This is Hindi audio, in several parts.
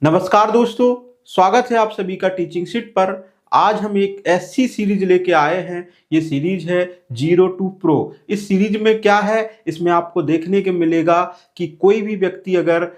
नमस्कार दोस्तों, स्वागत है आप सभी का टीचिंग सीट पर। आज हम एक ऐसी सीरीज लेके आए हैं। ये सीरीज है जीरो टू प्रो। इस सीरीज में क्या है, इसमें आपको देखने को मिलेगा कि कोई भी व्यक्ति अगर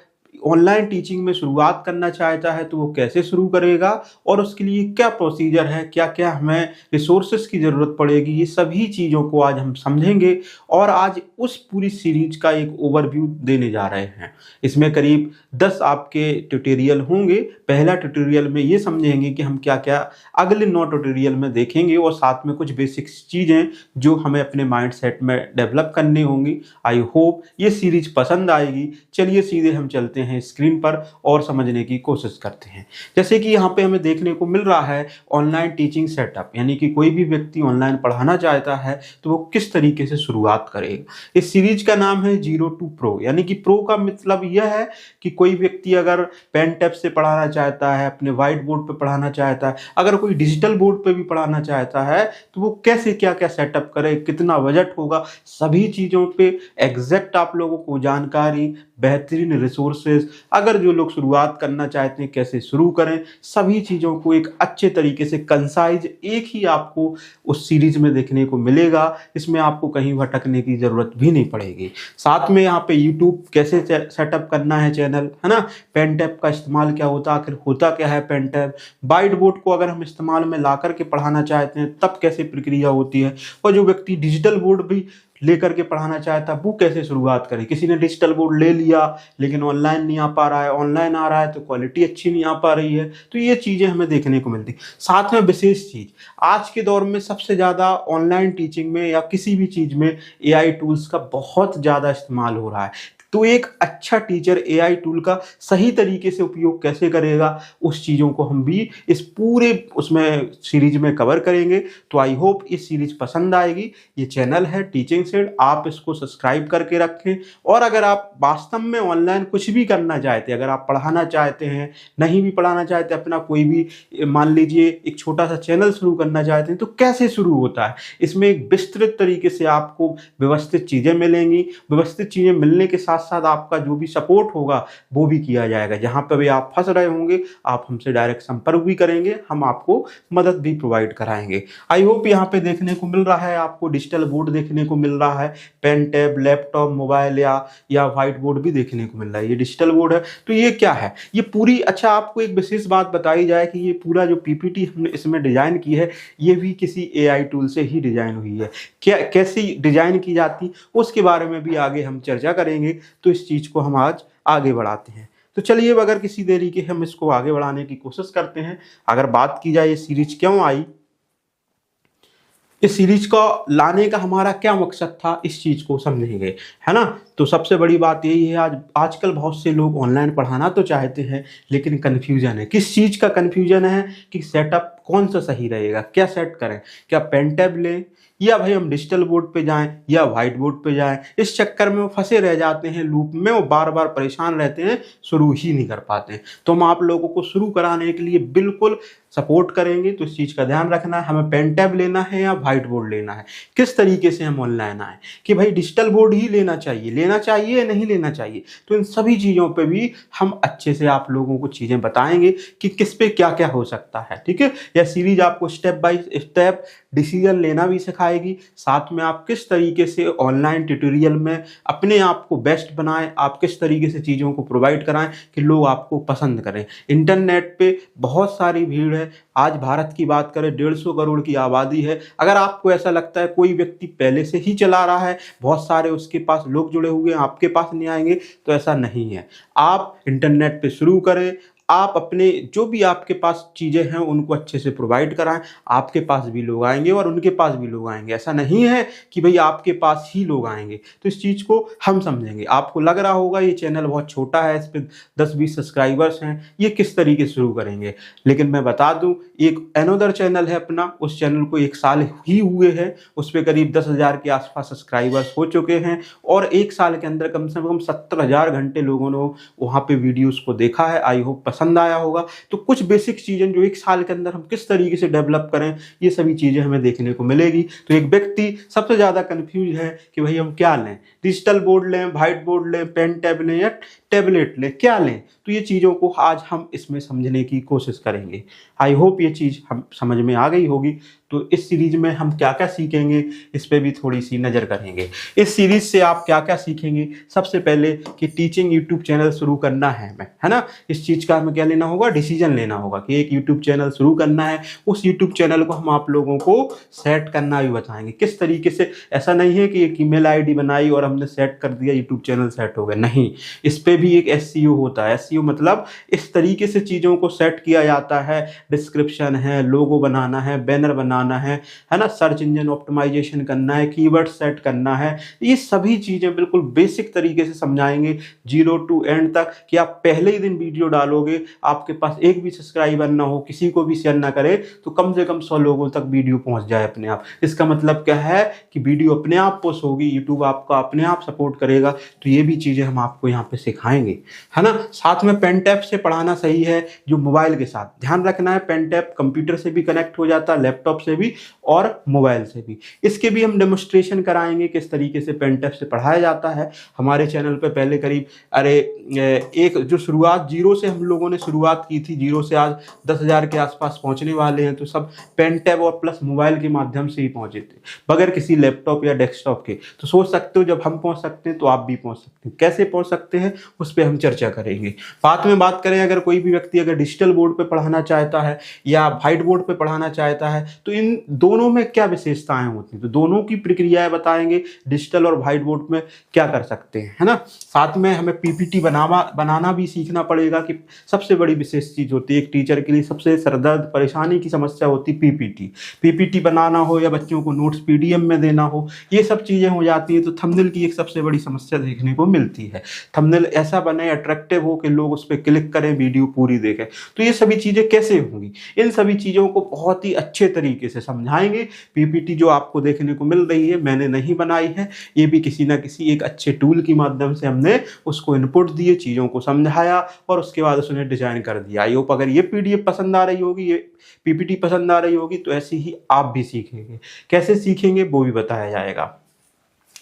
ऑनलाइन टीचिंग में शुरुआत करना चाहता है तो वो कैसे शुरू करेगा और उसके लिए क्या प्रोसीजर है, क्या क्या हमें रिसोर्सेज की ज़रूरत पड़ेगी, ये सभी चीज़ों को आज हम समझेंगे। और आज उस पूरी सीरीज का एक ओवरव्यू देने जा रहे हैं। इसमें करीब 10 आपके ट्यूटोरियल होंगे। पहला ट्यूटोरियल में ये समझेंगे कि हम क्या क्या अगले 9 ट्यूटोरियल में देखेंगे और साथ में कुछ बेसिक चीज़ें जो हमें अपने माइंड सेट में डेवलप करनी होंगी। आई होप ये सीरीज पसंद आएगी। चलिए सीधे हम चलते हैं स्क्रीन पर और समझने की कोशिश करते हैं। जैसे कि यहाँ पे हमें देखने को मिल रहा है ऑनलाइन टीचिंग सेटअप, यानी कि कोई भी व्यक्ति ऑनलाइन पढ़ाना चाहता है तो वो किस तरीके से शुरुआत करेगा। इस सीरीज का नाम है जीरो टू प्रो, यानी कि प्रो का मतलब यह है कि कोई व्यक्ति अगर पेन टैब से पढ़ाना चाहता है, अपने व्हाइट बोर्ड पे पढ़ाना चाहता है, अगर कोई डिजिटल बोर्ड पे भी पढ़ाना चाहता है तो वो कैसे क्या क्या सेटअप करे, कितना बजट होगा, सभी चीज़ों पे एग्जैक्ट आप लोगों को जानकारी, बेहतरीन रिसोर्सेज, अगर जो लोग शुरुआत करना चाहते हैं कैसे शुरू करें, सभी चीज़ों को एक अच्छे तरीके से कंसाइज एक ही आपको उस सीरीज में देखने को मिलेगा। इसमें आपको कहीं भटकने की ज़रूरत भी नहीं पड़ेगी। साथ में यहाँ पे यूट्यूब कैसे सेटअप करना है चैनल, है ना, पेन टैब का इस्तेमाल क्या होता, आखिर होता क्या है पेन टैब, व्हाइट बोर्ड को अगर हम इस्तेमाल में ला करके पढ़ाना चाहते हैं तब कैसे प्रक्रिया होती है, और जो व्यक्ति डिजिटल बोर्ड भी लेकर के पढ़ाना चाहता है वो कैसे शुरुआत करे। किसी ने डिजिटल बोर्ड ले लिया लेकिन ऑनलाइन नहीं आ पा रहा है, ऑनलाइन आ रहा है तो क्वालिटी अच्छी नहीं आ पा रही है, तो ये चीज़ें हमें देखने को मिलती। साथ में विशेष चीज़, आज के दौर में सबसे ज़्यादा ऑनलाइन टीचिंग में या किसी भी चीज़ में एआई टूल्स का बहुत ज़्यादा इस्तेमाल हो रहा है। तो एक अच्छा टीचर एआई टूल का सही तरीके से उपयोग कैसे करेगा, उस चीज़ों को हम भी इस पूरे उसमें सीरीज में कवर करेंगे। तो आई होप इस सीरीज पसंद आएगी। ये चैनल है टीचिंग सीट, आप इसको सब्सक्राइब करके रखें। और अगर आप वास्तव में ऑनलाइन कुछ भी करना चाहते हैं, अगर आप पढ़ाना चाहते हैं, नहीं भी पढ़ाना चाहते, अपना कोई भी मान लीजिए एक छोटा सा चैनल शुरू करना चाहते हैं, तो कैसे शुरू होता है, इसमें एक विस्तृत तरीके से आपको व्यवस्थित चीज़ें मिलेंगी। व्यवस्थित चीज़ें मिलने के साथ साथ आपका जो भी सपोर्ट होगा वो भी किया जाएगा। जहां पर भी आप फंस रहे होंगे आप हमसे डायरेक्ट संपर्क भी करेंगे, हम आपको मदद भी प्रोवाइड कराएंगे। आई होप यहाँ पे देखने को मिल रहा है, आपको डिजिटल बोर्ड देखने को मिल रहा है, पेन टैब, लैपटॉप, मोबाइल या व्हाइट बोर्ड भी देखने को मिल रहा है। ये डिजिटल बोर्ड है। तो ये क्या है, ये पूरी, अच्छा आपको एक विशेष बात बताई जाए कि ये पूरा जो पीपीटी हमने इसमें डिजाइन की है ये भी किसी एआई टूल से ही डिजाइन हुई है। क्या कैसी डिजाइन की जाती उसके बारे में भी आगे हम चर्चा करेंगे। तो इस चीज़ को हम आज आगे बढ़ाते हैं। तो चलिए बगैर किसी देरी के हम इसको आगे बढ़ाने की कोशिश करते हैं। अगर बात की जाए ये सीरीज क्यों आई, इस सीरीज को लाने का हमारा क्या मकसद था, इस चीज़ को समझेंगे, है ना। तो सबसे बड़ी बात यही है, आजकल बहुत से लोग ऑनलाइन पढ़ाना तो चाहते हैं लेकिन कन्फ्यूजन है। किस चीज़ का कन्फ्यूजन है कि सेटअप कौन सा सही रहेगा, क्या सेट करें, क्या पेन टैब लें या भाई हम डिजिटल बोर्ड पे जाएं या व्हाइट बोर्ड पे जाएं। इस चक्कर में वो फंसे रह जाते हैं, लूप में वो बार बार परेशान रहते हैं, शुरू ही नहीं कर पाते हैं। तो हम आप लोगों को शुरू कराने के लिए बिल्कुल सपोर्ट करेंगे। तो इस चीज़ का ध्यान रखना है, हमें पेन टैब लेना है या व्हाइट बोर्ड लेना है, किस तरीके से हम ऑनलाइन आए, कि भाई डिजिटल बोर्ड ही लेना चाहिए या नहीं लेना चाहिए। तो इन सभी चीज़ों पे भी हम अच्छे से आप लोगों को चीज़ें बताएंगे कि किस पे क्या क्या हो सकता है। ठीक है, यह सीरीज आपको स्टेप बाय स्टेप डिसीजन लेना भी सिखाएगी, साथ में आप किस तरीके से ऑनलाइन ट्यूटोरियल में अपने आप को बेस्ट बनाएं, आप किस तरीके से चीज़ों को प्रोवाइड कराएं कि लोग आपको पसंद करें। इंटरनेट पे बहुत सारी भीड़ है। आज भारत की बात करें 150 करोड़ की आबादी है। अगर आपको ऐसा लगता है कोई व्यक्ति पहले से ही चला रहा है, बहुत सारे उसके पास लोग जुड़े हुए हैं, आपके पास नहीं आएंगे, तो ऐसा नहीं है। आप इंटरनेट पे शुरू करें, आप अपने जो भी आपके पास चीज़ें हैं उनको अच्छे से प्रोवाइड कराएं, आपके पास भी लोग आएंगे और उनके पास भी लोग आएंगे। ऐसा नहीं है कि भाई आपके पास ही लोग आएंगे। तो इस चीज़ को हम समझेंगे। आपको लग रहा होगा ये चैनल बहुत छोटा है, इस पर 10-20 सब्सक्राइबर्स हैं, ये किस तरीके से शुरू करेंगे। लेकिन मैं बता दूं, एक अनोदर चैनल है अपना, उस चैनल को 1 साल ही हुए हैं, उस पर करीब 10,000 के आसपास सब्सक्राइबर्स हो चुके हैं और 1 साल के अंदर कम से कम 70,000 घंटे लोगों ने वहाँ पे वीडियोज़ को देखा है। आई होप पसंद आया होगा। तो कुछ बेसिक चीज़ें जो 1 साल के अंदर हम किस तरीके से डेवलप करें, ये सभी चीज़ें हमें देखने को मिलेगी। तो एक व्यक्ति सबसे ज़्यादा कंफ्यूज है कि भाई हम क्या लें, डिजिटल बोर्ड लें, व्हाइट बोर्ड लें, पेन टैब लें या टैबलेट लें, क्या लें, तो ये चीज़ों को आज हम इसमें समझने की कोशिश करेंगे। आई होप ये चीज़ हम समझ में आ गई होगी। तो इस सीरीज में हम क्या क्या सीखेंगे इस पे भी थोड़ी सी नज़र करेंगे। इस सीरीज से आप क्या क्या सीखेंगे, सबसे पहले कि टीचिंग यूट्यूब चैनल शुरू करना है हमें, है ना। इस चीज़ का हमें क्या लेना होगा, डिसीजन लेना होगा कि एक यूट्यूब चैनल शुरू करना है। उस यूट्यूब चैनल को हम आप लोगों को सेट करना भी बताएंगे किस तरीके से। ऐसा नहीं है कि एक ईमेल आईडी बनाई और हमने सेट कर दिया यूट्यूब चैनल सेट हो गया, नहीं। इस पे भी एक एसईओ होता है। एसईओ मतलब इस तरीके से चीज़ों को सेट किया जाता है, डिस्क्रिप्शन है, लोगो बनाना है, बैनर बनाना है ना, सर्च इंजन ऑप्टिमाइजेशन करना है, कीवर्ड सेट करना है। ये सभी चीज़ें बिल्कुल बेसिक तरीके से समझाएंगे 0 to एंड तक, कि आप पहले ही दिन वीडियो डालोगे, आपके पास एक भी सब्सक्राइबर ना हो, किसी को भी शेयर ना करे, तो कम से कम 100 लोगों तक वीडियो पहुंच जाए अपने आप। इसका मतलब क्या है कि वीडियो अपने आप पोस्ट होगी, यूट्यूब आपका अपने आप सपोर्ट करेगा। तो ये भी चीज़ें हम आपको यहाँ पे सिखाएंगे, है ना। साथ में पेन टैप से पढ़ाना सही है, जो मोबाइल के साथ ध्यान रखना है। पेन टैप कंप्यूटर से भी कनेक्ट हो जाता है, लैपटॉप से भी और मोबाइल से भी। इसके भी हम डेमोस्ट्रेशन कराएंगे किस तरीके से पेन टैप से पढ़ाया जाता है। हमारे चैनल पे पहले करीब एक जो शुरुआत 0 से हम लोगों ने शुरुआत की थी, 0 से आज 10,000 के आसपास पहुंचने वाले हैं, तो सब पेन टैब और प्लस मोबाइल के माध्यम से ही पहुंचे थे, बगैर किसी लैपटॉप या डेस्कटॉप के। तो सोच सकते हो जब हम पहुंच सकते हैं तो आप भी पहुंच सकते हैं। कैसे पहुंच सकते हैं उस पर हम चर्चा करेंगे। बाद में बात करें, अगर कोई भी व्यक्ति अगर डिजिटल बोर्ड पे पढ़ाना चाहता है या व्हाइट बोर्ड पे पढ़ाना चाहता है, तो इन दोनों में क्या विशेषताएं होती हैं, तो दोनों की प्रक्रियाएं बताएंगे, डिजिटल और व्हाइट बोर्ड में क्या कर सकते हैं, है ना। साथ में हमें पीपीटी बनाना भी सीखना पड़ेगा, कि सबसे बड़ी विशेष चीज होती है एक टीचर के लिए, सबसे सरदर्द परेशानी की समस्या होती है पीपीटी बनाना हो या बच्चों को नोट्स पीडीएफ में देना हो, ये सब चीजें हो जाती हैं। तो थंबनेल की एक सबसे बड़ी समस्या देखने को मिलती है। थंबनेल ऐसा बने, अट्रैक्टिव हो कि लोग उस पर क्लिक करें, वीडियो पूरी देखें। तो ये सभी चीजें कैसे होंगी, इन सभी चीजों को बहुत ही अच्छे तरीके से समझाएंगे। पीपीटी जो आपको देखने को मिल रही है मैंने नहीं बनाई है, ये भी किसी ना किसी एक अच्छे टूल की माध्यम से हमने उसको इनपुट दिए, चीज़ों को समझाया और उसके बाद उसने डिजाइन कर दिया। आई होप अगर ये पीडीएफ पसंद आ रही होगी, ये पीपीटी पसंद आ रही होगी, तो ऐसे ही आप भी सीखेंगे। कैसे सीखेंगे वो भी बताया जाएगा।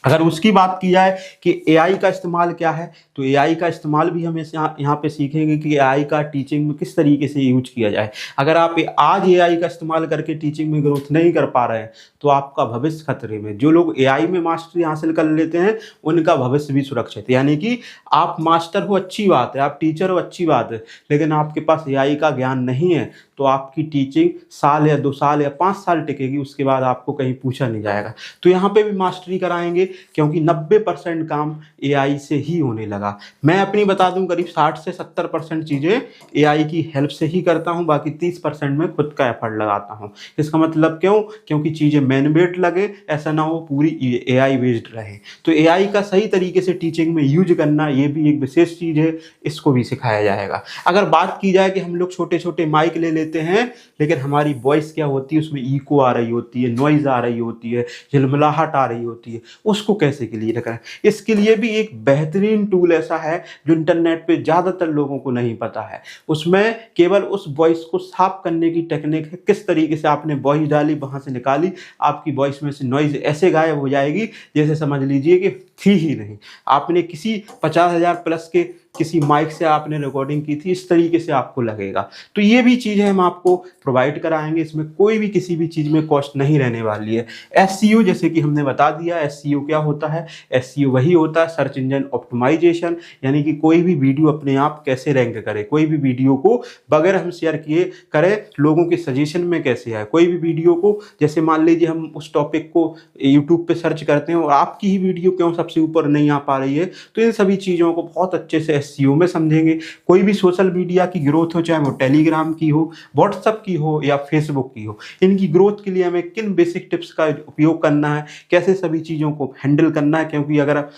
अगर उसकी बात की जाए कि एआई का इस्तेमाल क्या है, तो एआई का इस्तेमाल भी हम यहाँ पे सीखेंगे कि एआई का टीचिंग में किस तरीके से यूज किया जाए। अगर आप आज एआई का इस्तेमाल करके टीचिंग में ग्रोथ नहीं कर पा रहे हैं तो आपका भविष्य खतरे में। जो लोग एआई में मास्टरी हासिल कर लेते हैं उनका भविष्य भी सुरक्षित है। यानी कि आप मास्टर हो अच्छी बात है, आप टीचर हो अच्छी बात है, लेकिन आपके पास एआई का ज्ञान नहीं है तो आपकी टीचिंग साल या 2 साल या 5 साल टिकेगी, उसके बाद आपको कहीं पूछा नहीं जाएगा। तो यहाँ पे भी मास्टरी कराएंगे, क्योंकि 90% काम एआई से ही होने लगा। मैं अपनी बता दूं, करीब 60 से 70% चीज़ें एआई की हेल्प से ही करता हूं, बाकी 30% में खुद का एफर्ट लगाता हूं। इसका मतलब क्यों, क्योंकि चीज़ें मैन मेड लगे, ऐसा ना हो पूरी एआई बेस्ड रहे। तो एआई का सही तरीके से टीचिंग में यूज करना, ये भी एक विशेष चीज़ है, इसको भी सिखाया जाएगा। अगर बात की जाए कि हम लोग छोटे छोटे माइक ले लेते हैं, लेकिन हमारी वॉइस क्या होती है, उसमें इको आ रही होती है, नॉइज आ रही होती है, झिलमिलाहट आ रही होती है, उसको कैसे क्लियर करें। इसके लिए भी एक बेहतरीन टूल ऐसा है जो इंटरनेट पे ज़्यादातर लोगों को नहीं पता है। उसमें केवल उस वॉइस को साफ करने की टेक्निक है, किस तरीके से आपने वॉइस डाली, वहाँ से निकाली, आपकी वॉइस में से नॉइज ऐसे गायब हो जाएगी जैसे समझ लीजिए कि थी ही नहीं। आपने किसी 50,000 प्लस के किसी माइक से आपने रिकॉर्डिंग की थी, इस तरीके से आपको लगेगा। तो ये भी चीज़ें हम आपको प्रोवाइड कराएंगे, इसमें कोई भी किसी भी चीज़ में कॉस्ट नहीं रहने वाली है। एसईओ जैसे कि हमने बता दिया, एसईओ क्या होता है, एसईओ वही होता है सर्च इंजन ऑप्टिमाइजेशन, यानी कि कोई भी वीडियो अपने आप कैसे रैंक करे, कोई भी वीडियो को बगैर हम शेयर किए करें लोगों के सजेशन में कैसे आए, कोई भी वीडियो को, जैसे मान लीजिए हम उस टॉपिक को यूट्यूब पे सर्च करते हैं और आपकी ही वीडियो क्यों सबसे ऊपर नहीं आ पा रही है, तो इन सभी चीज़ों को बहुत अच्छे से एसईओ में समझेंगे। कोई भी सोशल मीडिया की ग्रोथ हो, चाहे वो टेलीग्राम की हो, व्हाट्सएप की हो या फेसबुक की हो, इनकी ग्रोथ के लिए हमें किन बेसिक टिप्स का उपयोग करना है, कैसे सभी चीज़ों को हैंडल करना है। क्योंकि अगर आप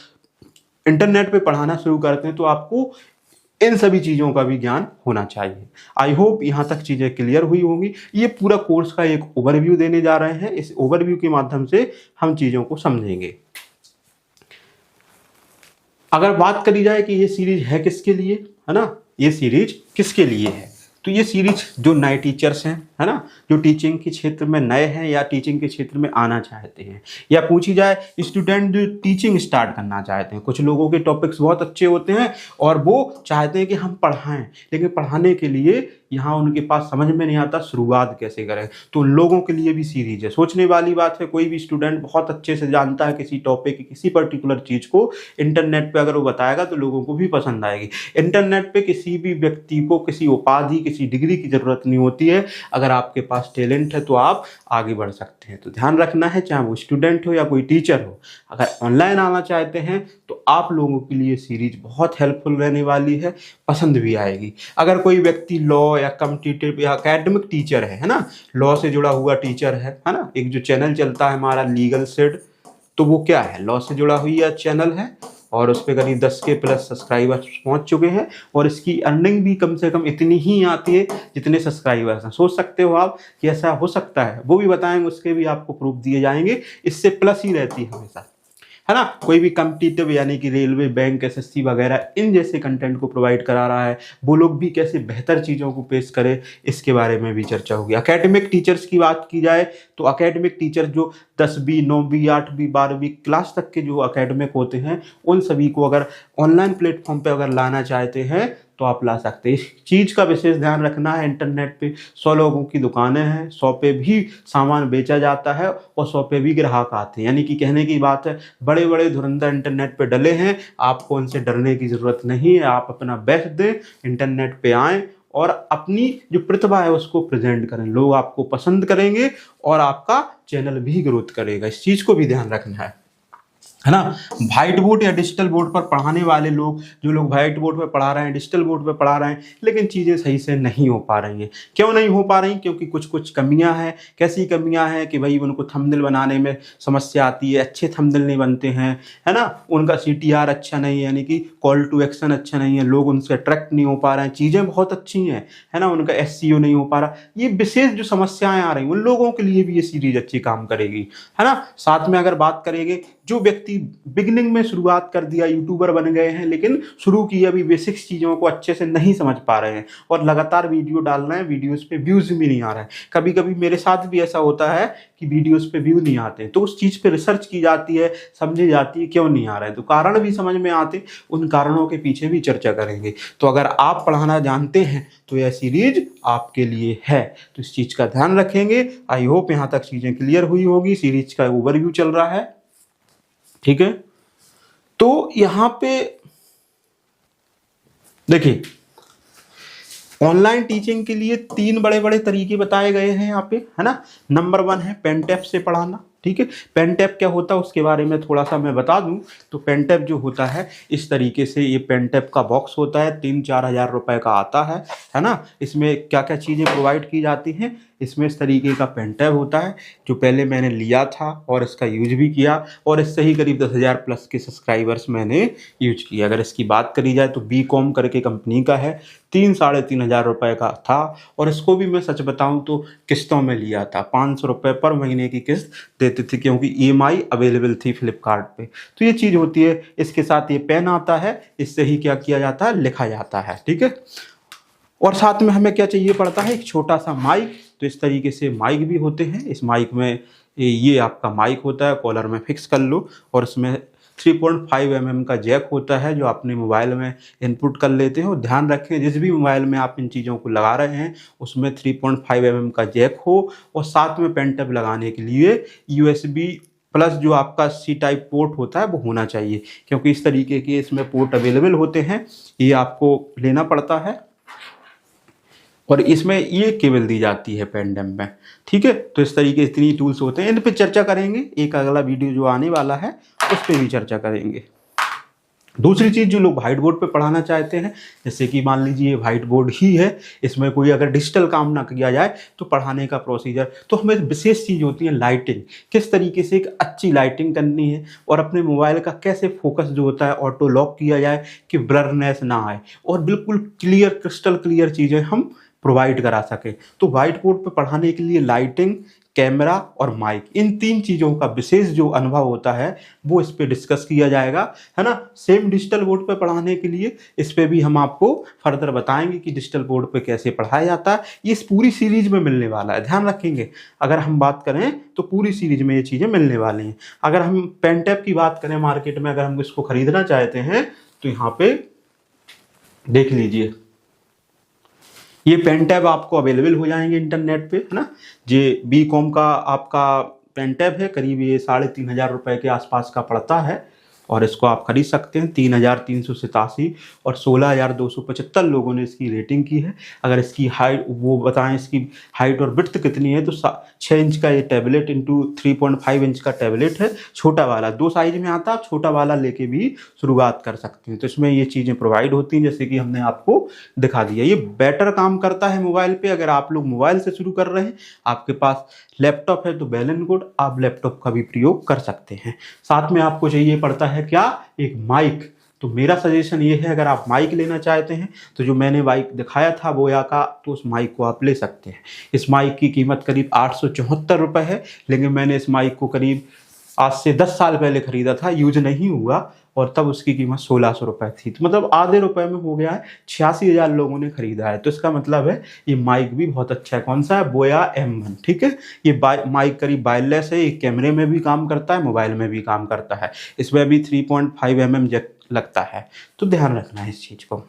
इंटरनेट पे पढ़ाना शुरू करते हैं तो आपको इन सभी चीज़ों का भी ज्ञान होना चाहिए। आई होप यहाँ तक चीज़ें क्लियर हुई होंगी। ये पूरा कोर्स का एक ओवरव्यू देने जा रहे हैं, इस ओवरव्यू के माध्यम से हम चीज़ों को समझेंगे। अगर बात करी जाए कि ये सीरीज है किसके लिए, है ना, ये सीरीज किसके लिए है, तो ये सीरीज जो नए टीचर्स हैं, है ना, जो टीचिंग के क्षेत्र में नए हैं या टीचिंग के क्षेत्र में आना चाहते हैं, या पूछी जाए स्टूडेंट जो टीचिंग स्टार्ट करना चाहते हैं। कुछ लोगों के टॉपिक्स बहुत अच्छे होते हैं और वो चाहते हैं कि हम पढ़ाएं, लेकिन पढ़ाने के लिए यहाँ उनके पास समझ में नहीं आता शुरुआत कैसे करें। तो उन लोगों के लिए भी सीरीज है। सोचने वाली बात है, कोई भी स्टूडेंट बहुत अच्छे से जानता है किसी टॉपिक की, किसी पर्टिकुलर चीज़ को, इंटरनेट पे अगर वो बताएगा तो लोगों को भी पसंद आएगी। इंटरनेट पे किसी भी व्यक्ति को किसी उपाधि, किसी डिग्री की ज़रूरत नहीं होती है। अगर आपके पास टैलेंट है तो आप आगे बढ़ सकते हैं। तो ध्यान रखना है, चाहे वो स्टूडेंट हो या कोई टीचर हो, अगर ऑनलाइन आना चाहते हैं तो आप लोगों के लिए सीरीज बहुत हेल्पफुल रहने वाली है, पसंद भी आएगी। अगर कोई व्यक्ति लॉ या कॉम्पिटिटिव या एकेडमिक टीचर है ना, लॉ से जुड़ा हुआ टीचर है ना, एक जो चैनल चलता है हमारा लीगल सेड, तो वो क्या है, लॉ से जुड़ा हुआ चैनल है और उस पर करीब 10 के प्लस सब्सक्राइबर्स पहुंच चुके हैं और इसकी अर्निंग भी कम से कम इतनी ही आती है जितने सब्सक्राइबर्स हैं। सोच सकते हो आप कि ऐसा हो सकता है, वो भी बताएंगे, उसके भी आपको प्रूफ दिए जाएंगे। इससे प्लस ही रहती है हमेशा, है ना। कोई भी कॉम्पिटिटिव यानी कि रेलवे, बैंक, एसएससी वगैरह इन जैसे कंटेंट को प्रोवाइड करा रहा है, वो लोग भी कैसे बेहतर चीज़ों को पेश करें, इसके बारे में भी चर्चा होगी। एकेडमिक टीचर्स की बात की जाए तो एकेडमिक टीचर जो 10वीं, 9वीं, 8वीं, 12वीं क्लास तक के जो एकेडमिक होते हैं, उन सभी को अगर ऑनलाइन प्लेटफॉर्म पे अगर लाना चाहते हैं तो आप ला सकते हैं। इस चीज़ का विशेष ध्यान रखना है, इंटरनेट पे 100 लोगों की दुकानें हैं, 100 पे भी सामान बेचा जाता है और 100 पे भी ग्राहक आते हैं। यानी कि कहने की बात है, बड़े बड़े धुरंधर इंटरनेट पे डले हैं, आपको उनसे डरने की ज़रूरत नहीं है। आप अपना बेस्ट दें, इंटरनेट पे आएँ और अपनी जो प्रतिभा है उसको प्रेजेंट करें। लोग आपको पसंद करेंगे और आपका चैनल भी ग्रोथ करेगा। इस चीज़ को भी ध्यान रखना है ना। व्हाइट बोर्ड या डिजिटल बोर्ड पर पढ़ाने वाले लोग, जो लोग व्हाइट बोर्ड पर पढ़ा रहे हैं, डिजिटल बोर्ड पर पढ़ा रहे हैं, लेकिन चीज़ें सही से नहीं हो पा रही हैं। क्यों नहीं हो पा रही? क्योंकि कुछ कमियां हैं। कैसी कमियां हैं कि भाई उनको थंबनेल बनाने में समस्या आती है, अच्छे थंबनेल नहीं बनते हैं, है ना। उनका CTR अच्छा नहीं है, यानी कि कॉल टू एक्शन अच्छा नहीं है, लोग उनसे अट्रैक्ट नहीं हो पा रहे हैं। चीज़ें बहुत अच्छी हैं, है ना, उनका SEO नहीं हो पा रहा। ये विशेष जो समस्याएं आ रही हैं उन लोगों के लिए भी ये सीरीज अच्छी काम करेगी, है ना। साथ में अगर बात करेंगे, जो व्यक्ति बिगिनिंग में शुरुआत कर दिया, यूट्यूबर बन गए हैं, लेकिन शुरू की अभी बेसिक्स चीज़ों को अच्छे से नहीं समझ पा रहे हैं और लगातार वीडियो डाल रहे हैं, वीडियोस पे व्यूज भी नहीं आ रहा है। कभी कभी मेरे साथ भी ऐसा होता है कि वीडियोस पे व्यू नहीं आते, तो उस चीज़ पे रिसर्च की जाती है, समझी जाती है क्यों नहीं आ रहा है, तो कारण भी समझ में आते, उन कारणों के पीछे भी चर्चा करेंगे। तो अगर आप पढ़ाना जानते हैं तो यह सीरीज आपके लिए है, तो इस चीज़ का ध्यान रखेंगे। आई होप यहाँ तक चीज़ें क्लियर हुई होगी। सीरीज का ओवरव्यू चल रहा है, ठीक है। तो यहां पे देखिए, ऑनलाइन टीचिंग के लिए 3 बड़े बड़े तरीके बताए गए हैं यहाँ पे, है ना। नंबर 1 है पेन टैब से पढ़ाना, ठीक है। पेन टैब क्या होता है उसके बारे में थोड़ा सा मैं बता दूं तो पेन टैब जो होता है इस तरीके से, ये पेन टैब का बॉक्स होता है, 3-4 हज़ार रुपए का आता है ना। इसमें क्या क्या चीज़ें प्रोवाइड की जाती हैं, इसमें इस तरीके का पेन टैब होता है जो पहले मैंने लिया था और इसका यूज भी किया और इससे ही करीब 10,000 प्लस के सब्सक्राइबर्स मैंने यूज किया। अगर इसकी बात करी जाए तो बीकॉम करके कंपनी का है, 3-3.5 हज़ार रुपये का था और इसको भी मैं सच बताऊं तो किस्तों में लिया था, 500 रुपये पर महीने की किस्त देते थे क्योंकि EMI अवेलेबल थी फ्लिपकार्ट पे। तो ये चीज़ होती है। इसके साथ ये पेन आता है, इससे ही क्या किया जाता है, लिखा जाता है, ठीक है। और साथ में हमें क्या चाहिए पड़ता है, एक छोटा सा माइक। तो इस तरीके से माइक भी होते हैं। इस माइक में ये आपका माइक होता है, कॉलर में फिक्स कर लो और इसमें 3.5 mm का जैक होता है जो अपने मोबाइल में इनपुट कर लेते हो। ध्यान रखें जिस भी मोबाइल में आप इन चीज़ों को लगा रहे हैं उसमें 3.5 mm का जैक हो और साथ में पेन टैब लगाने के लिए USB प्लस जो आपका C टाइप पोर्ट होता है वो होना चाहिए, क्योंकि इस तरीके के इसमें पोर्ट अवेलेबल होते हैं, ये आपको लेना पड़ता है और इसमें ये केबल दी जाती है पेन टैब में, ठीक है। तो इस तरीके इतनी टूल्स होते हैं, इन पे चर्चा करेंगे। एक अगला वीडियो जो आने वाला है उस पर भी चर्चा करेंगे। दूसरी चीज़, जो लोग व्हाइट बोर्ड पे पढ़ाना चाहते हैं, जैसे कि मान लीजिए ये व्हाइट बोर्ड ही है, इसमें कोई अगर डिजिटल काम ना किया जाए तो पढ़ाने का प्रोसीजर, तो हमें विशेष चीज़ होती है लाइटिंग। किस तरीके से एक अच्छी लाइटिंग करनी है और अपने मोबाइल का कैसे फोकस जो होता है ऑटो लॉक किया जाए कि ब्लरनेस ना आए और बिल्कुल क्लियर, क्रिस्टल क्लियर चीज़ें हम प्रोवाइड करा सके। तो व्हाइट बोर्ड पे पढ़ाने के लिए लाइटिंग, कैमरा और माइक, इन 3 चीज़ों का विशेष जो अनुभव होता है वो इस पे डिस्कस किया जाएगा, है ना। सेम डिजिटल बोर्ड पे पढ़ाने के लिए इस पे भी हम आपको फर्दर बताएंगे कि डिजिटल बोर्ड पे कैसे पढ़ाया जाता है। ये इस पूरी सीरीज में मिलने वाला है, ध्यान रखेंगे। अगर हम बात करें तो पूरी सीरीज में ये चीज़ें मिलने वाली हैं। अगर हम पेन टैब की बात करें मार्केट में, अगर हम इसको खरीदना चाहते हैं तो यहाँ पे देख लीजिए, ये पेन टैब आपको अवेलेबल हो जाएंगे इंटरनेट पे, है ना। ये बीकॉम का आपका पेन टैब है, करीब ये 3,500 रुपए के आसपास का पड़ता है और इसको आप खरीद सकते हैं। 3,387 और 16,275 लोगों ने इसकी रेटिंग की है। अगर इसकी हाइट वो बताएं, इसकी हाइट और विड्थ कितनी है, तो 6 इंच का ये टैबलेट इंटू 3.5 इंच का टैबलेट है, छोटा वाला। 2 साइज में आता है, आप छोटा वाला लेके भी शुरुआत कर सकते हैं। तो इसमें ये चीज़ें प्रोवाइड होती हैं जैसे कि हमने आपको दिखा दिया। ये बेटर काम करता है मोबाइल पे। अगर आप लोग मोबाइल से शुरू कर रहे हैं, आपके पास लैपटॉप है तो वेल एंड गुड, आप लैपटॉप का भी प्रयोग कर सकते हैं। साथ में आपको चाहिए पड़ता है क्या, एक माइक। तो मेरा सजेशन ये है, अगर आप माइक लेना चाहते हैं तो जो मैंने माइक दिखाया था बोया का, तो उस माइक को आप ले सकते हैं। इस माइक की कीमत करीब 874 रुपये है, लेकिन मैंने इस माइक को करीब आज से 10 साल पहले खरीदा था, यूज नहीं हुआ, और तब उसकी कीमत 1,600 रुपये थी। तो मतलब आधे रुपए में हो गया है। 86,000 लोगों ने खरीदा है। तो इसका मतलब है ये माइक भी बहुत अच्छा है। कौन सा है, बोया M1, ठीक है। ये माइक करीब वायरलेस है, ये कैमरे में भी काम करता है, मोबाइल में भी काम करता है। इसमें भी 3.5 mm जैक लगता है। तो ध्यान रखना है इस चीज़ को,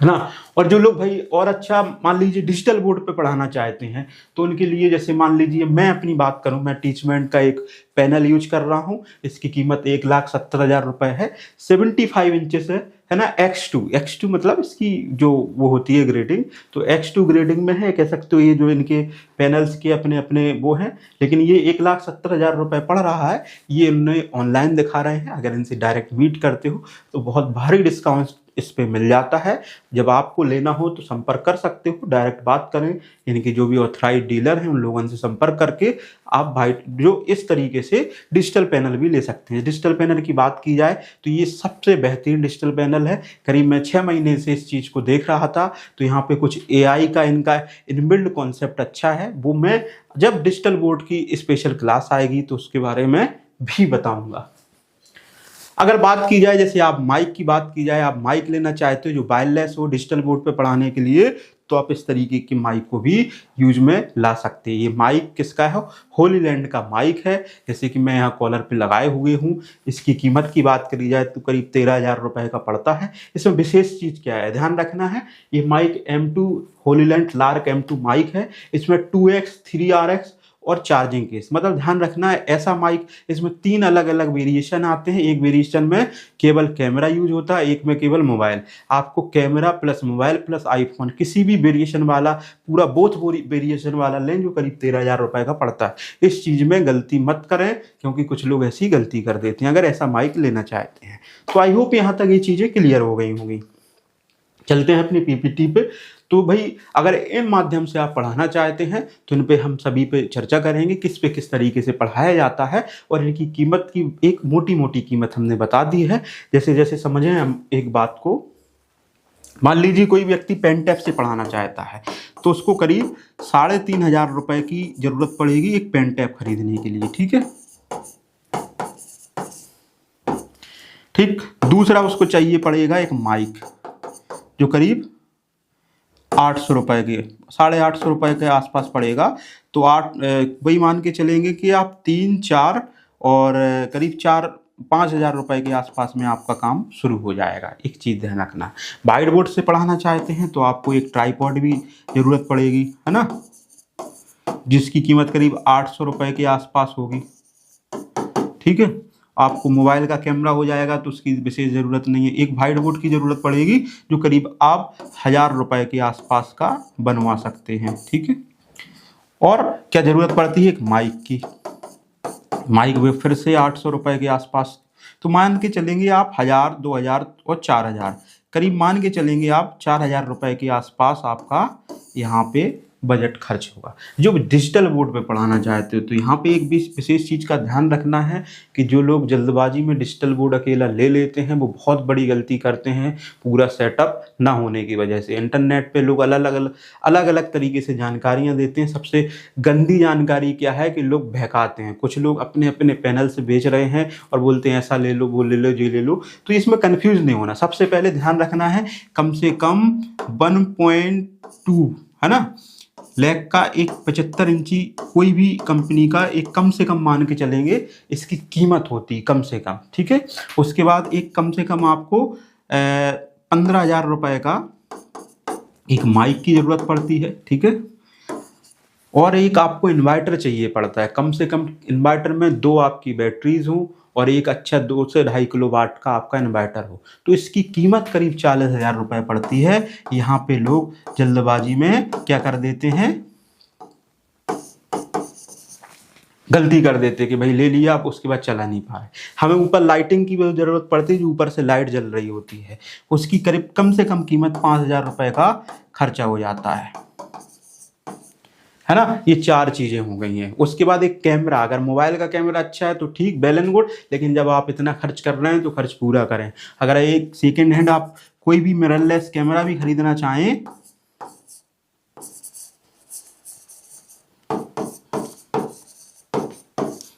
है ना। और जो लोग भाई और अच्छा मान लीजिए डिजिटल बोर्ड पे पढ़ाना चाहते हैं, तो उनके लिए जैसे मान लीजिए मैं अपनी बात करूं, मैं टीचमेंट का एक पैनल यूज कर रहा हूं। इसकी कीमत 1,70,000 रुपए है। 75 इंचेस है ना। X2 मतलब इसकी जो वो होती है ग्रेडिंग, तो X2 ग्रेडिंग में है, कह सकते हो। ये जो इनके पैनल्स के अपने अपने वो हैं, लेकिन ये 1,70,000 रुपए पड़ रहा है। ये इन्हें ऑनलाइन दिखा रहे हैं। अगर इनसे डायरेक्ट मीट करते हो तो बहुत भारी डिस्काउंट इस पे मिल जाता है। जब आपको लेना हो तो संपर्क कर सकते हो, डायरेक्ट बात करें, यानी कि जो भी ऑथराइज डीलर हैं उन लोगों से संपर्क करके आप भाई जो इस तरीके से डिजिटल पैनल भी ले सकते हैं। डिजिटल पैनल की बात की जाए तो ये सबसे बेहतरीन डिजिटल पैनल है। करीब मैं 6 महीने से इस चीज़ को देख रहा था, तो यहाँ पे कुछ AI का इनका इनबिल्ड कॉन्सेप्ट अच्छा है। वो मैं जब डिजिटल बोर्ड की स्पेशल क्लास आएगी तो उसके बारे में भी बताऊँगा। अगर बात की जाए, जैसे आप माइक की बात की जाए, आप माइक लेना चाहते हो जो वायरलेस हो डिजिटल बोर्ड पे पढ़ाने के लिए, तो आप इस तरीके की माइक को भी यूज में ला सकते हैं। ये माइक किसका है, होलीलैंड का माइक है, जैसे कि मैं यहाँ कॉलर पे लगाए हुए हूँ। इसकी कीमत की बात करी जाए तो करीब 13,000 रुपये का पड़ता है। इसमें विशेष चीज़ क्या है, ध्यान रखना है। ये mic M2 Hollyland lark M2 mic है। इसमें 2X 3RX और चार्जिंग केस, मतलब ध्यान रखना है ऐसा माइक। इसमें 3 अलग अलग वेरिएशन आते हैं। एक वेरिएशन में केवल कैमरा यूज होता है, एक में केवल मोबाइल। आपको camera plus mobile plus iPhone किसी भी वेरिएशन वाला, पूरा बोथ वेरिएशन वाला लें, जो करीब 13,000 रुपये का पड़ता है। इस चीज़ में गलती मत करें, क्योंकि कुछ लोग ऐसी गलती कर देते हैं अगर ऐसा माइक लेना चाहते हैं। तो आई होप यहाँ तक ये चीज़ें क्लियर हो गई होंगी। चलते हैं अपनी PPT पे। तो भाई अगर इन माध्यम से आप पढ़ाना चाहते हैं तो इन पे हम सभी पे चर्चा करेंगे, किस तरीके से पढ़ाया जाता है, और इनकी कीमत की एक मोटी मोटी कीमत हमने बता दी है। जैसे जैसे समझें हम एक बात को, मान लीजिए कोई व्यक्ति पेन टैब से पढ़ाना चाहता है तो उसको करीब 3,500 रुपये की जरूरत पड़ेगी एक पेन टैब खरीदने के लिए, ठीक है। ठीक, दूसरा उसको चाहिए पड़ेगा एक माइक जो करीब 800 रुपये के, 850 रुपये के आसपास पड़ेगा। तो वही मान के चलेंगे कि आप 3, 4 और करीब 4-5 हज़ार रुपये के आसपास में आपका काम शुरू हो जाएगा। एक चीज़ ध्यान रखना, वाइट बोर्ड से पढ़ाना चाहते हैं तो आपको एक ट्राईपॉड भी ज़रूरत पड़ेगी, है ना, जिसकी कीमत करीब 800 रुपये के आसपास होगी, ठीक है। आपको मोबाइल का कैमरा हो जाएगा तो उसकी विशेष ज़रूरत नहीं है। एक वाइट बोर्ड की ज़रूरत पड़ेगी जो करीब आप 1,000 रुपये के आसपास का बनवा सकते हैं, ठीक है। और क्या ज़रूरत पड़ती है, एक माइक की। माइक भी फिर से 800 रुपये के आसपास। तो मान के चलेंगे आप 1,000, 2,000 और 4,000, करीब मान के चलेंगे आप 4,000 रुपये के आसपास आपका यहाँ पे बजट खर्च होगा। जो डिजिटल बोर्ड पे पढ़ाना चाहते हो तो यहाँ पे एक भी विशेष चीज़ का ध्यान रखना है कि जो लोग जल्दबाजी में डिजिटल बोर्ड अकेला ले लेते हैं वो बहुत बड़ी गलती करते हैं, पूरा सेटअप ना होने की वजह से। इंटरनेट पे लोग अलग अलग तरीके से जानकारियाँ देते हैं। सबसे गंदी जानकारी क्या है कि लोग बहकाते हैं। कुछ लोग अपने अपने पैनल से बेच रहे हैं और बोलते हैं ऐसा ले लो, वो ले लो, ये ले लो। तो इसमें कंफ्यूज नहीं होना। सबसे पहले ध्यान रखना है कम से कम 1.2 है ना लैख का एक 75 इंची कोई भी कंपनी का एक कम से कम मान के चलेंगे इसकी कीमत होती है कम से कम, ठीक है। उसके बाद एक कम से कम आपको 15,000 रुपए का एक माइक की ज़रूरत पड़ती है, ठीक है। और एक आपको इन्वर्टर चाहिए पड़ता है, कम से कम इन्वर्टर में 2 आपकी बैटरीज हों और एक अच्छा 2 से 2.5 किलोवाट का आपका इन्वर्टर हो। तो इसकी कीमत करीब 40,000 रुपये पड़ती है। यहाँ पे लोग जल्दबाजी में क्या कर देते हैं, गलती कर देते कि भाई ले लिया, आप उसके बाद चला नहीं पाए। हमें ऊपर लाइटिंग की ज़रूरत पड़ती है, जो ऊपर से लाइट जल रही होती है, उसकी करीब कम से कम कीमत 5,000 रुपये का खर्चा हो जाता है ना। ये 4 चीज़ें हो गई हैं। उसके बाद एक कैमरा, अगर मोबाइल का कैमरा अच्छा है तो ठीक, वेल एंड गुड, लेकिन जब आप इतना खर्च कर रहे हैं तो खर्च पूरा करें। अगर एक सेकेंड हैंड आप कोई भी मिररलेस कैमरा भी खरीदना चाहें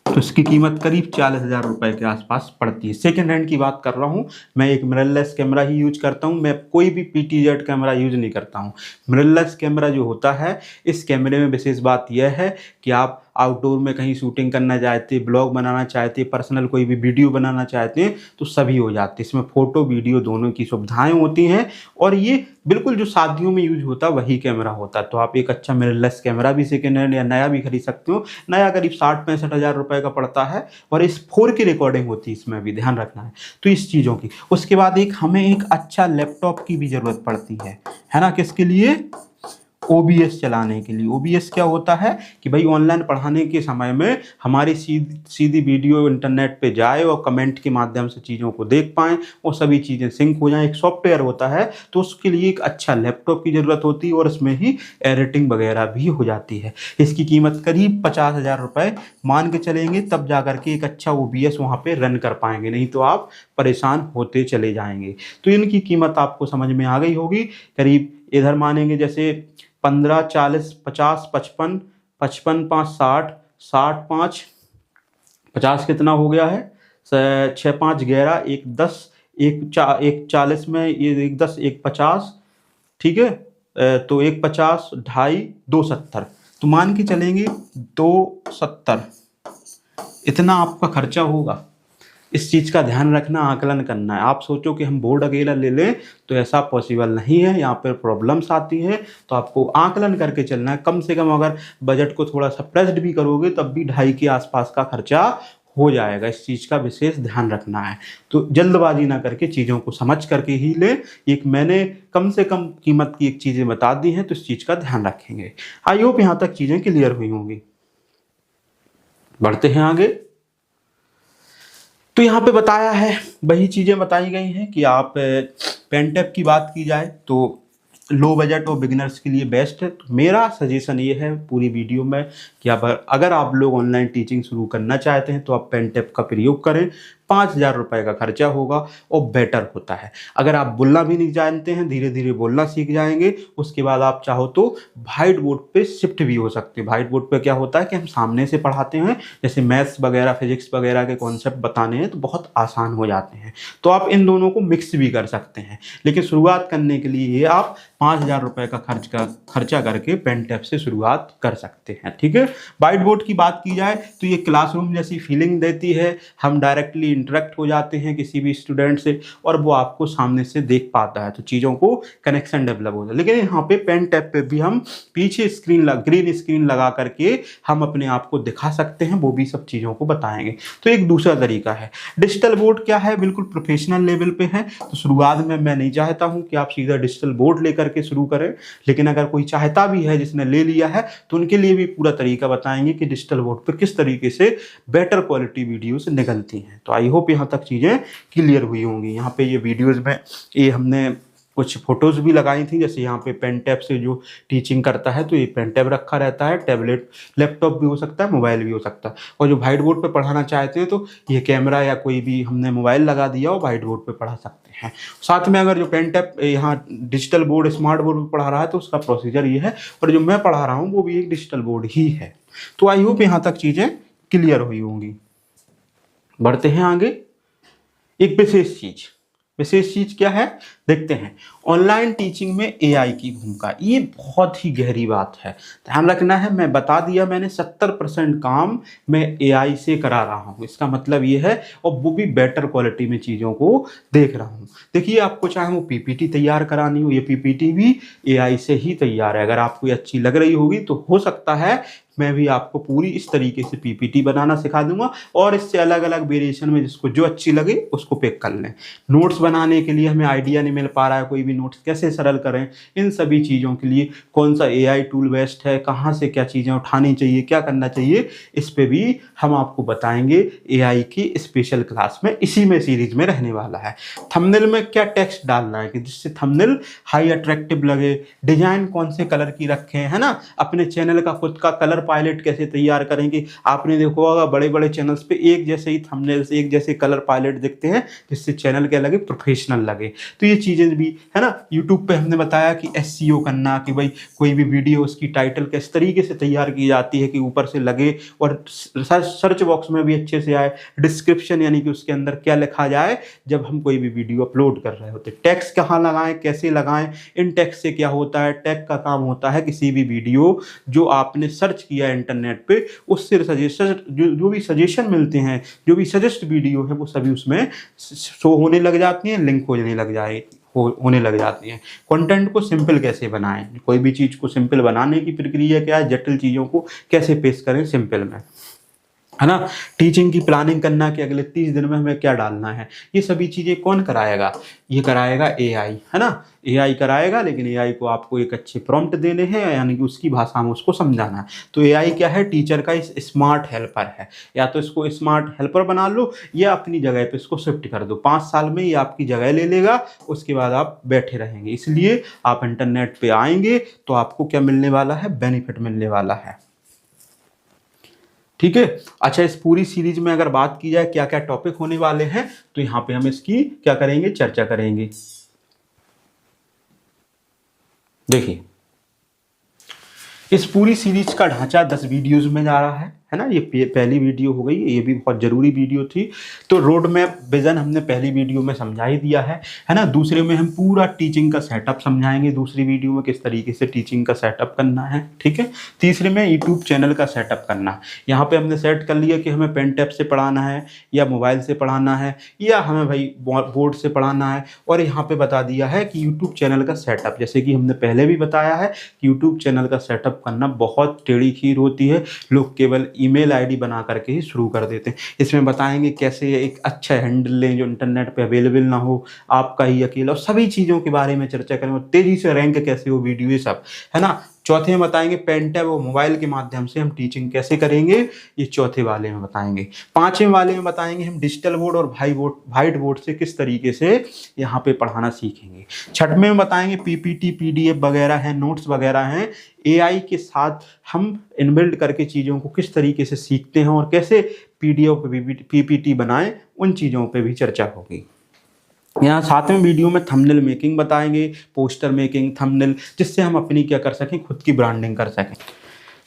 तो इसकी कीमत करीब 40,000 रुपये के आसपास पड़ती है। सेकेंड हैंड की बात कर रहा हूँ, मैं एक मिररलेस कैमरा ही यूज करता हूँ, मैं कोई भी PTZ कैमरा यूज नहीं करता हूँ। मिररलेस कैमरा जो होता है, इस कैमरे में विशेष बात यह है कि आप आउटडोर में कहीं शूटिंग करना चाहते, ब्लॉग बनाना चाहते, पर्सनल कोई भी वीडियो बनाना चाहते हैं तो सभी हो जाते हैं। इसमें फ़ोटो वीडियो दोनों की सुविधाएँ होती हैं और ये बिल्कुल जो शादियों में यूज होता है वही कैमरा होता है। तो आप एक अच्छा मिररलेस कैमरा भी सेकेंड हैंड या नया भी खरीद सकते हो। नया करीब 60-65 हज़ार रुपये का पड़ता है और इस 4K रिकॉर्डिंग होती है, इसमें भी ध्यान रखना है। तो इस चीज़ों की, उसके बाद हमें एक अच्छा लैपटॉप की भी ज़रूरत पड़ती है ना। किसके लिए? OBS चलाने के लिए। OBS क्या होता है कि भाई ऑनलाइन पढ़ाने के समय में हमारी सीधी वीडियो इंटरनेट पे जाए और कमेंट के माध्यम से चीज़ों को देख पाएँ और सभी चीज़ें सिंक हो जाएं। एक सॉफ्टवेयर होता है, तो उसके लिए एक अच्छा लैपटॉप की ज़रूरत होती है और इसमें ही एडिटिंग वगैरह भी हो जाती है। इसकी कीमत करीब 50,000 रुपये मान के चलेंगे, तब जा करके एक अच्छा OBS वहाँ पर रन कर पाएंगे, नहीं तो आप परेशान होते चले जाएंगे। तो इनकी कीमत आपको समझ में आ गई होगी। करीब इधर मानेंगे जैसे 15, 40, 50, 55, 55, 5, 60, 60, 5, 50 कितना हो गया है? 6, 5, 11, 1, 10, 1 40 में ये 1 10, 1 50, ठीक है। तो 1 50, 2.5, 2 70, तो मान के चलेंगे 270 इतना आपका खर्चा होगा। इस चीज़ का ध्यान रखना, आकलन करना है। आप सोचो कि हम बोर्ड अकेला ले लें तो ऐसा पॉसिबल नहीं है, यहाँ पर प्रॉब्लम्स आती हैं। तो आपको आकलन करके चलना है। कम से कम अगर बजट को थोड़ा सप्रेस्ड भी करोगे तब भी 2.5 के आसपास का खर्चा हो जाएगा। इस चीज़ का विशेष ध्यान रखना है। तो जल्दबाजी ना करके चीज़ों को समझ करके ही ले। एक मैंने कम से कम कीमत की एक चीज़ें बता दी हैं, तो इस चीज़ का ध्यान रखेंगे। आई होप यहाँ तक चीज़ें क्लियर हुई होंगी। बढ़ते हैं आगे। तो यहाँ पे बताया है, वही चीज़ें बताई गई हैं कि आप पेनटैप की बात की जाए तो लो बजट और बिगिनर्स के लिए बेस्ट है। तो मेरा सजेशन ये है पूरी वीडियो में कि अगर आप लोग ऑनलाइन टीचिंग शुरू करना चाहते हैं तो आप पेनटैप का प्रयोग करें। 5,000 रुपये का खर्चा होगा और बेटर होता है। अगर आप बोलना भी नहीं जानते हैं, धीरे धीरे बोलना सीख जाएंगे। उसके बाद आप चाहो तो व्हाइट बोर्ड पे शिफ्ट भी हो सकते हैं। व्हाइट बोर्ड पे क्या होता है कि हम सामने से पढ़ाते हैं, जैसे मैथ्स वगैरह, फिजिक्स वगैरह के कॉन्सेप्ट बताने हैं तो बहुत आसान हो जाते हैं। तो आप इन दोनों को मिक्स भी कर सकते हैं, लेकिन शुरुआत करने के लिए ये आप 5,000 रुपये का खर्चा करके पेनटैप से शुरुआत कर सकते हैं, ठीक है। व्हाइट बोर्ड की बात की जाए तो ये क्लासरूम जैसी फीलिंग देती है। हम डायरेक्टली इंटरेक्ट हो जाते हैं किसी भी स्टूडेंट से और वो आपको सामने से देख पाता है, तो चीज़ों को कनेक्शन डेवलप होता है। लेकिन यहाँ पे पेनटैप पे भी हम पीछे ग्रीन स्क्रीन लगा करके हम अपने आप को दिखा सकते हैं, वो भी सब चीज़ों को बताएंगे। तो एक दूसरा तरीका है। डिजिटल बोर्ड क्या है, बिल्कुल प्रोफेशनल लेवल पे है। तो शुरुआत में मैं नहीं चाहता हूँ कि आप सीधा डिजिटल बोर्ड लेकर के शुरू करें, लेकिन अगर कोई चाहता भी है, जिसने ले लिया है, तो उनके लिए भी पूरा तरीका बताएंगे कि डिजिटल बोर्ड पर किस तरीके से बेटर क्वालिटी वीडियोस निकलती हैं। तो आई होप यहाँ तक चीज़ें क्लियर हुई होंगी। यहाँ पे ये वीडियोस में ये हमने कुछ फोटोज़ भी लगाई थी, जैसे यहाँ पे पेन टैब से जो टीचिंग करता है तो ये पेन टैब रखा रहता है, टैबलेट लैपटॉप भी हो सकता है, मोबाइल भी हो सकता है। और जो व्हाइट बोर्ड पे पढ़ाना चाहते हैं तो ये कैमरा या कोई भी हमने मोबाइल लगा दिया और व्हाइट बोर्ड पे पढ़ा सकते हैं। साथ में अगर जो पेन टैब यहाँ डिजिटल बोर्ड स्मार्ट बोर्ड पे पढ़ा रहा है तो उसका प्रोसीजर ये है, और जो मैं पढ़ा रहा हूँ वो भी एक डिजिटल बोर्ड ही है। तो आई होप यहाँ तक चीज़ें क्लियर हुई होंगी। बढ़ते हैं आगे। एक विशेष चीज क्या है देखते हैं। ऑनलाइन टीचिंग में एआई की भूमिका, ये बहुत ही गहरी बात है, ध्यान रखना है। मैं बता दिया मैंने 70% काम मैं एआई से करा रहा हूँ, इसका मतलब ये है, और वो भी बेटर क्वालिटी में चीज़ों को देख रहा हूँ। देखिए आपको चाहे वो पीपीटी तैयार करानी हो, ये पीपीटी भी एआई से ही तैयार है। अगर आपको ये अच्छी लग रही होगी तो हो सकता है मैं भी आपको पूरी इस तरीके से पीपीटी बनाना सिखा दूंगा, और इससे अलग अलग वेरिएशन में जिसको जो अच्छी लगे उसको पिक कर लें। नोट्स बनाने के लिए हमें आइडिया नहीं मिल पा रहा है, कोई भी नोट्स कैसे सरल करें, इन सभी चीज़ों के लिए कौन सा एआई टूल बेस्ट है, कहाँ से क्या चीज़ें उठानी चाहिए, क्या करना चाहिए, इस पे भी हम आपको बताएंगे एआई की स्पेशल क्लास में, इसी में सीरीज में रहने वाला है। थंबनेल में क्या टेक्स्ट डालना है कि जिससे थंबनेल हाई अट्रैक्टिव लगे, डिजाइन कौन से कलर की रखें, है ना, अपने चैनल का खुद का कलर पायलट कैसे तैयार करेंगे। आपने देखा होगा बड़े बड़े चैनल्स पे एक जैसे ही थंबनेल्स, एक जैसे कलर पायलट दिखते हैं जिससे चैनल क्या लगे, प्रोफेशनल लगे। तो ये चीज़ें भी है ना। यूट्यूब पे हमने बताया कि एसईओ करना, कि भाई कोई भी वीडियो उसकी टाइटल किस तरीके से तैयार की जाती है कि ऊपर से लगे और सर्च बॉक्स में भी अच्छे से आए, डिस्क्रिप्शन यानी कि उसके अंदर क्या लिखा जाए जब हम कोई भी वीडियो अपलोड कर रहे होते, टैग्स कहाँ लगाएं, कैसे लगाएं, इन टैग्स से क्या होता है। टैग का काम होता है किसी भी वीडियो जो आपने सर्च किया इंटरनेट पे, उससे सजेशन जो भी सजेशन मिलते हैं, जो भी सजेस्ट वीडियो है वो सभी उसमें शो होने लग जाती हैं, लिंक होने लग जाती हैं। कंटेंट को सिंपल कैसे बनाएं, कोई भी चीज़ को सिंपल बनाने की प्रक्रिया क्या है, जटिल चीज़ों को कैसे पेश करें सिंपल में, है ना। टीचिंग की प्लानिंग करना कि अगले 30 दिन में हमें क्या डालना है, ये सभी चीज़ें कौन कराएगा, ये कराएगा एआई, है ना। एआई कराएगा, लेकिन एआई को आपको एक अच्छे प्रॉम्प्ट देने हैं, यानी कि उसकी भाषा में उसको समझाना है। तो एआई क्या है, टीचर का स्मार्ट हेल्पर है। या तो इसको स्मार्ट हेल्पर बना लो या अपनी जगह पे इसको शिफ्ट कर दो, 5 साल में ये आपकी जगह ले लेगा, उसके बाद आप बैठे रहेंगे। इसलिए आप इंटरनेट पे आएंगे तो आपको क्या मिलने वाला है, बेनिफिट मिलने वाला है, ठीक है। अच्छा, इस पूरी सीरीज में अगर बात की जाए क्या क्या टॉपिक होने वाले हैं, तो यहाँ पे हम इसकी क्या करेंगे, चर्चा करेंगे। देखिए इस पूरी सीरीज का ढांचा 10 वीडियोज में जा रहा है ना। ये पहली वीडियो हो गई, ये भी बहुत जरूरी वीडियो थी। तो रोड मैप विजन हमने पहली वीडियो में समझा ही दिया है ना। दूसरे में हम पूरा टीचिंग का सेटअप समझाएंगे, दूसरी वीडियो में किस तरीके से टीचिंग का सेटअप करना है, ठीक है। तीसरे में यूट्यूब चैनल का सेटअप करना। यहाँ पे हमने सेट कर लिया कि हमें पेन टैब से पढ़ाना है या मोबाइल से पढ़ाना है या हमें भाई बोर्ड से पढ़ाना है, और यहाँ पे बता दिया है कि यूट्यूब चैनल का सेटअप, जैसे कि हमने पहले भी बताया है कि यूट्यूब चैनल का सेटअप करना बहुत टेढ़ी खीर होती है। लोग केवल ईमेल आईडी बना करके ही शुरू कर देते हैं। इसमें बताएंगे कैसे एक अच्छा हैंडल लें जो इंटरनेट पे अवेलेबल ना हो, आपका ही अकेला, और सभी चीज़ों के बारे में चर्चा करेंगे, तेजी से रैंक कैसे हो वीडियो, ये सब, है ना। चौथे में बताएंगे पेन टैब और मोबाइल के माध्यम से हम टीचिंग कैसे करेंगे, ये चौथे वाले में बताएंगे। पांचवें वाले में बताएंगे हम डिजिटल बोर्ड और व्हाइट बोर्ड से किस तरीके से यहाँ पे पढ़ाना सीखेंगे। छठवें में बताएंगे पीपीटी पीडीएफ वगैरह हैं, नोट्स वगैरह हैं, एआई के साथ हम इनबिल्ड करके चीज़ों को किस तरीके से सीखते हैं और कैसे पीडीएफ पीपीटी बनाएं, उन चीज़ों पे भी चर्चा होगी। यहाँ 7वें वीडियो में थंबनेल मेकिंग बताएंगे, पोस्टर मेकिंग, थंबनेल, जिससे हम अपनी क्या कर सकें, खुद की ब्रांडिंग कर सकें।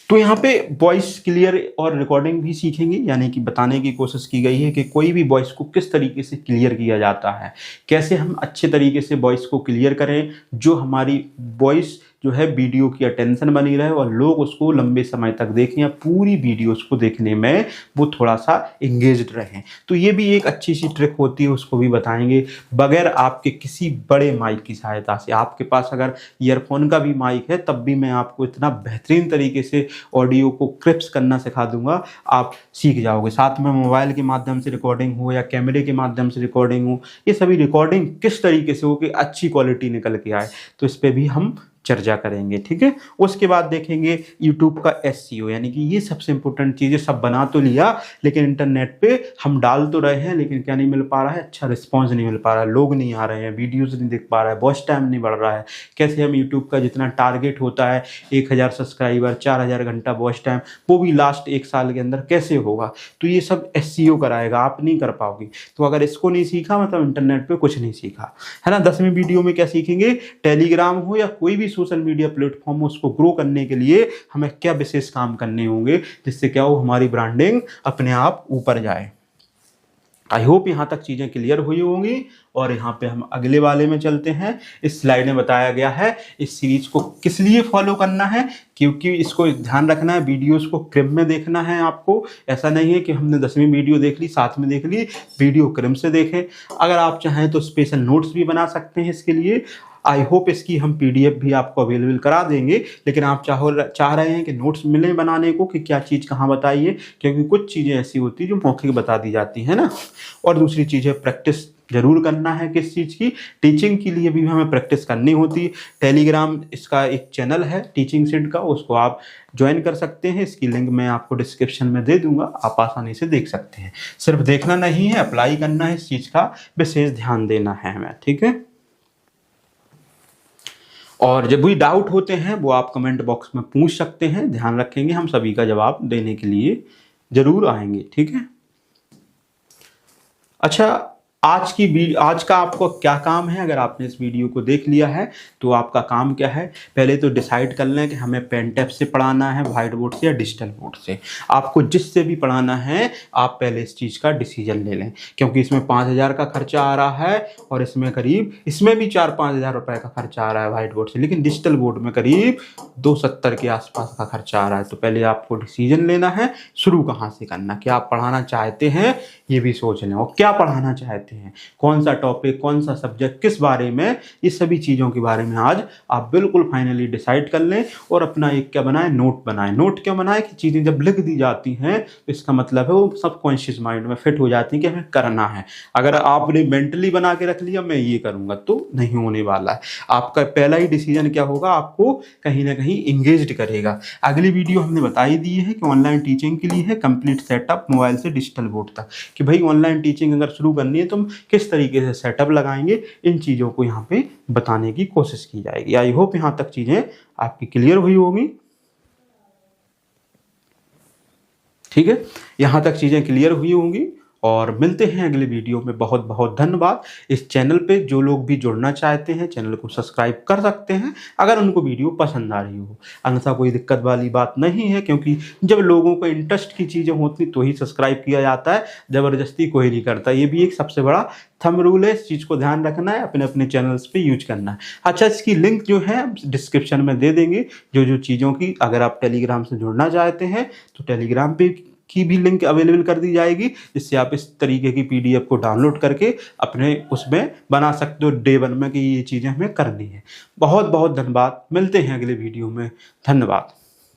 तो यहाँ पे वॉइस क्लियर और रिकॉर्डिंग भी सीखेंगे, यानी कि बताने की कोशिश की गई है कि कोई भी वॉइस को किस तरीके से क्लियर किया जाता है, कैसे हम अच्छे तरीके से वॉइस को क्लियर करें, जो हमारी वॉइस जो है वीडियो की अटेंशन बनी रहे और लोग उसको लंबे समय तक देखें या पूरी वीडियो उसको देखने में वो थोड़ा सा एंगेज्ड रहें। तो ये भी एक अच्छी सी ट्रिक होती है, उसको भी बताएंगे बगैर आपके किसी बड़े माइक की सहायता से। आपके पास अगर ईयरफोन का भी माइक है तब भी मैं आपको इतना बेहतरीन तरीके से ऑडियो को क्रिप्स करना सिखा दूंगा, आप सीख जाओगे। साथ में मोबाइल के माध्यम से रिकॉर्डिंग हो या कैमरे के माध्यम से रिकॉर्डिंग हो, ये सभी रिकॉर्डिंग किस तरीके से हो कि अच्छी क्वालिटी निकल के आए, तो इस पर भी हम चर्चा करेंगे, ठीक है। उसके बाद देखेंगे यूट्यूब का SEO, यानी कि ये सबसे इंपॉर्टेंट चीज़ है। सब बना तो लिया, लेकिन इंटरनेट पे हम डाल तो रहे हैं, लेकिन क्या नहीं मिल पा रहा है, अच्छा रिस्पॉन्स नहीं मिल पा रहा है, लोग नहीं आ रहे हैं, वीडियोज़ नहीं देख पा रहा है, वॉच टाइम नहीं बढ़ रहा है। कैसे हम यूट्यूब का जितना टारगेट होता है 1000 सब्सक्राइबर, 4000 घंटा वॉच टाइम, वो भी लास्ट 1 साल के अंदर कैसे होगा? तो ये सब SEO कराएगा, आप नहीं कर पाओगे। तो अगर इसको नहीं सीखा मतलब इंटरनेट पे कुछ नहीं सीखा, है ना। 10वीं वीडियो में क्या सीखेंगे, टेलीग्राम हो या कोई भी सोशल मीडिया प्लेटफॉर्म हो, उसको ग्रो करने के लिए हमें क्या विशेष काम करने होंगे, जिससे क्या हो, हमारी ब्रांडिंग अपने आप ऊपर जाए। आई होप यहाँ तक चीज़ें क्लियर हुई होंगी। और यहाँ पे हम अगले वाले में चलते हैं। इस स्लाइड में बताया गया है इस सीरीज को किस लिए फॉलो करना है, क्योंकि इसको ध्यान रखना है, वीडियोस को क्रम में देखना है आपको। ऐसा नहीं है कि हमने 10वीं वीडियो देख ली, साथ में देख ली, वीडियो क्रम से देखें। अगर आप चाहें तो स्पेशल नोट्स भी बना सकते हैं इसके लिए। आई होप इसकी हम PDF भी आपको अवेलेबल करा देंगे, लेकिन आप चाह रहे हैं कि नोट्स मिले बनाने को कि क्या चीज़ कहाँ बताइए, क्योंकि कुछ चीज़ें ऐसी होती है जो मौखिक बता दी जाती है ना। और दूसरी चीज़ है प्रैक्टिस जरूर करना है, किस चीज़ की, टीचिंग के लिए भी हमें प्रैक्टिस करनी होती है। टेलीग्राम इसका एक चैनल है टीचिंग सिट का, उसको आप ज्वाइन कर सकते हैं। इसकी लिंक मैं आपको डिस्क्रिप्शन में दे दूंगा, आप आसानी से देख सकते हैं। सिर्फ देखना नहीं है, अप्लाई करना है, इस चीज़ का विशेष ध्यान देना है हमें, ठीक है। और जब भी डाउट होते हैं वो आप कमेंट बॉक्स में पूछ सकते हैं, ध्यान रखेंगे, हम सभी का जवाब देने के लिए जरूर आएंगे, ठीक है। अच्छा, आज का आपको क्या काम है? अगर आपने इस वीडियो को देख लिया है तो आपका काम क्या है, पहले तो डिसाइड कर लें कि हमें पेन टैब से पढ़ाना है, व्हाइट बोर्ड से या डिजिटल बोर्ड से। आपको जिससे भी पढ़ाना है आप पहले इस चीज़ का डिसीजन ले लें, क्योंकि इसमें 5000 का खर्चा आ रहा है और इसमें भी 4-5 हज़ार रुपये का खर्चा आ रहा है व्हाइट बोर्ड से, लेकिन डिजिटल बोर्ड में करीब 270 के आसपास का खर्चा आ रहा है। तो पहले आपको डिसीजन लेना है शुरू कहाँ से करना, क्या आप पढ़ाना चाहते हैं ये भी सोच लें, और क्या पढ़ाना चाहते हैं, कौन सा टॉपिक, कौन सा सब्जेक्ट, किस बारे में, ये सभी चीज़ों के बारे में आज आप बिल्कुल फाइनली डिसाइड कर लें। और अपना एक क्या बनाएं, नोट बनाएं। नोट क्या बनाएं कि चीज़ें जब लिख दी जाती हैं तो इसका मतलब है वो सबकॉन्शियस माइंड में फिट हो जाती है कि हमें करना है। अगर आपने मेंटली बना के रख लिया मैं ये करूँगा तो नहीं होने वाला है। आपका पहला ही डिसीजन क्या होगा, आपको कहीं ना कहीं इंगेज्ड करेगा। अगली वीडियो हमने बताई दी है कि ऑनलाइन टीचिंग के लिए है कंप्लीट सेटअप मोबाइल से डिजिटल बोर्ड तक, कि भाई ऑनलाइन टीचिंग अगर शुरू करनी है तो हम किस तरीके से सेटअप लगाएंगे, इन चीज़ों को यहाँ पे बताने की कोशिश की जाएगी। आई होप यहाँ तक चीज़ें आपकी क्लियर हुई होगी, ठीक है। यहाँ तक चीज़ें क्लियर हुई होंगी और मिलते हैं अगले वीडियो में। बहुत बहुत धन्यवाद। इस चैनल पे जो लोग भी जुड़ना चाहते हैं चैनल को सब्सक्राइब कर सकते हैं अगर उनको वीडियो पसंद आ रही हो, अन्यथा कोई दिक्कत वाली बात नहीं है, क्योंकि जब लोगों को इंटरेस्ट की चीज़ें होती तो ही सब्सक्राइब किया जाता है, ज़बरदस्ती कोई नहीं करता। ये भी एक सबसे बड़ा थंब रूल है, इस चीज़ को ध्यान रखना है, अपने अपने चैनल्स पे यूज करना है। अच्छा, इसकी लिंक जो है डिस्क्रिप्शन में दे देंगे, जो चीज़ों की अगर आप टेलीग्राम से जुड़ना चाहते हैं तो टेलीग्राम पे की भी लिंक अवेलेबल कर दी जाएगी, जिससे आप इस तरीके की PDF को डाउनलोड करके अपने उसमें बना सकते हो डे 1 में कि ये चीज़ें हमें करनी है। बहुत बहुत धन्यवाद, मिलते हैं अगले वीडियो में, धन्यवाद।